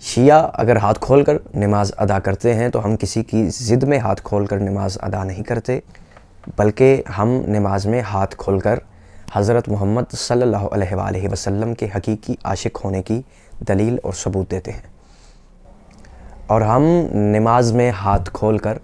شیعہ اگر ہاتھ کھول کر نماز ادا کرتے ہیں تو ہم کسی کی ضد میں ہاتھ کھول کر نماز ادا نہیں کرتے، بلکہ ہم نماز میں ہاتھ کھول کر حضرت محمد صلی اللہ علیہ وآلہ وسلم کے حقیقی عاشق ہونے کی دلیل اور ثبوت دیتے ہیں۔ اور ہم نماز میں ہاتھ کھول کر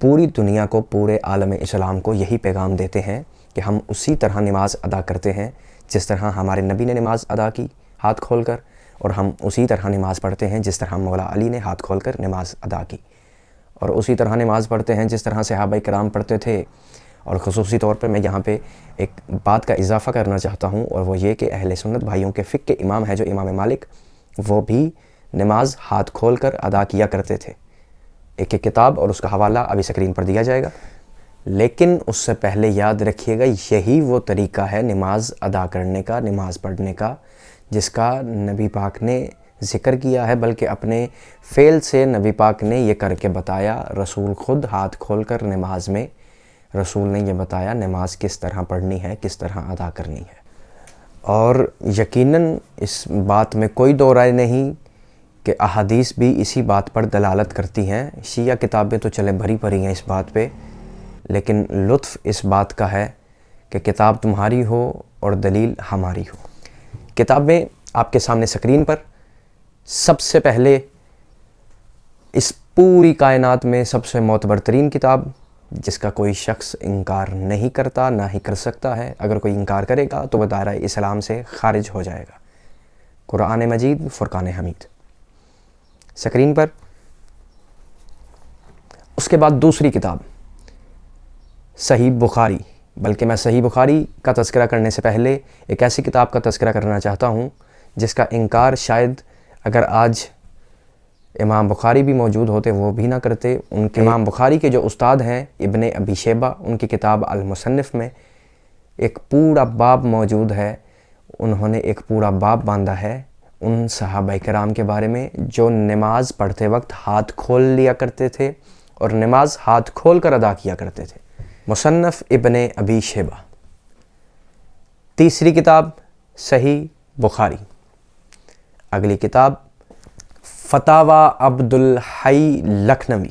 پوری دنیا کو، پورے عالم اسلام کو یہی پیغام دیتے ہیں کہ ہم اسی طرح نماز ادا کرتے ہیں جس طرح ہمارے نبی نے نماز ادا کی ہاتھ کھول کر، اور ہم اسی طرح نماز پڑھتے ہیں جس طرح مولا علی نے ہاتھ کھول کر نماز ادا کی، اور اسی طرح نماز پڑھتے ہیں جس طرح صحابہ کرام پڑھتے تھے۔ اور خصوصی طور پر میں یہاں پہ ایک بات کا اضافہ کرنا چاہتا ہوں، اور وہ یہ کہ اہل سنت بھائیوں کے فقہ کے امام ہے جو امام مالک، وہ بھی نماز ہاتھ کھول کر ادا کیا کرتے تھے۔ ایک کتاب اور اس کا حوالہ ابھی اسکرین پر دیا جائے گا، لیکن اس سے پہلے یاد رکھیے گا یہی وہ طریقہ ہے نماز ادا کرنے کا، نماز پڑھنے کا، جس کا نبی پاک نے ذکر کیا ہے، بلکہ اپنے فعل سے نبی پاک نے یہ کر کے بتایا۔ رسول خود ہاتھ کھول کر نماز میں، رسول نے یہ بتایا نماز کس طرح پڑھنی ہے، کس طرح ادا کرنی ہے۔ اور یقیناً اس بات میں کوئی دو رائے نہیں کہ احادیث بھی اسی بات پر دلالت کرتی ہیں۔ شیعہ کتابیں تو چلے بھری پڑی ہیں اس بات پہ، لیکن لطف اس بات کا ہے کہ کتاب تمہاری ہو اور دلیل ہماری ہو۔ کتاب میں آپ کے سامنے سکرین پر سب سے پہلے اس پوری کائنات میں سب سے معتبر ترین کتاب، جس کا کوئی شخص انکار نہیں کرتا، نہ ہی کر سکتا ہے، اگر کوئی انکار کرے گا تو وہ دائرہ اسلام سے خارج ہو جائے گا، قرآن مجید فرقان حمید۔ سکرین پر اس کے بعد دوسری کتاب صحیح بخاری، بلکہ میں صحیح بخاری کا تذکرہ کرنے سے پہلے ایک ایسی کتاب کا تذکرہ کرنا چاہتا ہوں جس کا انکار شاید اگر آج امام بخاری بھی موجود ہوتے وہ بھی نہ کرتے۔ ان کے امام بخاری کے جو استاد ہیں ابن ابی شیبہ، ان کی کتاب المصنف میں ایک پورا باب موجود ہے، انہوں نے ایک پورا باب باندھا ہے ان صحابہ کرام کے بارے میں جو نماز پڑھتے وقت ہاتھ کھول لیا کرتے تھے اور نماز ہاتھ کھول کر ادا کیا کرتے تھے۔ مصنف ابن ابی شیبہ۔ تیسری کتاب صحیح بخاری۔ اگلی کتاب فتاوی عبد الحی لکھنوی،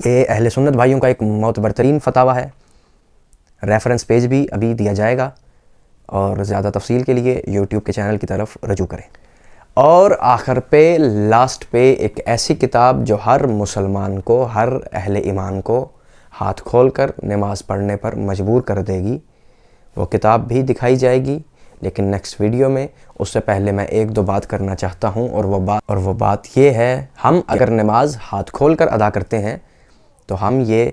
یہ اہل سنت بھائیوں کا ایک معتبر ترین فتاوی ہے۔ ریفرنس پیج بھی ابھی دیا جائے گا، اور زیادہ تفصیل کے لیے یوٹیوب کے چینل کی طرف رجوع کریں۔ اور آخر پہ لاسٹ پہ ایک ایسی کتاب جو ہر مسلمان کو، ہر اہل ایمان کو ہاتھ کھول کر نماز پڑھنے پر مجبور کر دے گی، وہ کتاب بھی دکھائی جائے گی، لیکن نیکسٹ ویڈیو میں۔ اس سے پہلے میں ایک دو بات کرنا چاہتا ہوں، اور وہ بات یہ ہے، ہم اگر نماز ہاتھ کھول کر ادا کرتے ہیں تو ہم یہ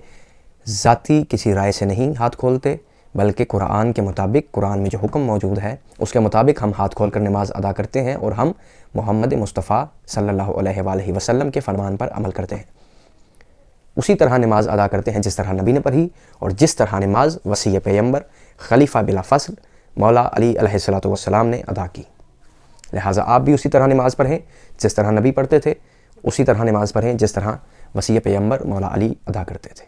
ذاتی کسی رائے سے نہیں ہاتھ کھولتے، بلکہ قرآن کے مطابق، قرآن میں جو حکم موجود ہے اس کے مطابق ہم ہاتھ کھول کر نماز ادا کرتے ہیں، اور ہم محمد مصطفیٰ صلی اللہ علیہ وآلہ وسلم کے فرمان پر عمل کرتے ہیں۔ اسی طرح نماز ادا کرتے ہیں جس طرح نبی نے پڑھی، اور جس طرح نماز وصی پیغمبر خلیفہ بلا فصل مولا علی علیہ السلام نے ادا کی۔ لہٰذا آپ بھی اسی طرح نماز پڑھیں جس طرح نبی پڑھتے تھے، اسی طرح نماز پڑھیں جس طرح وصی پیغمبر مولا علی ادا کرتے تھے۔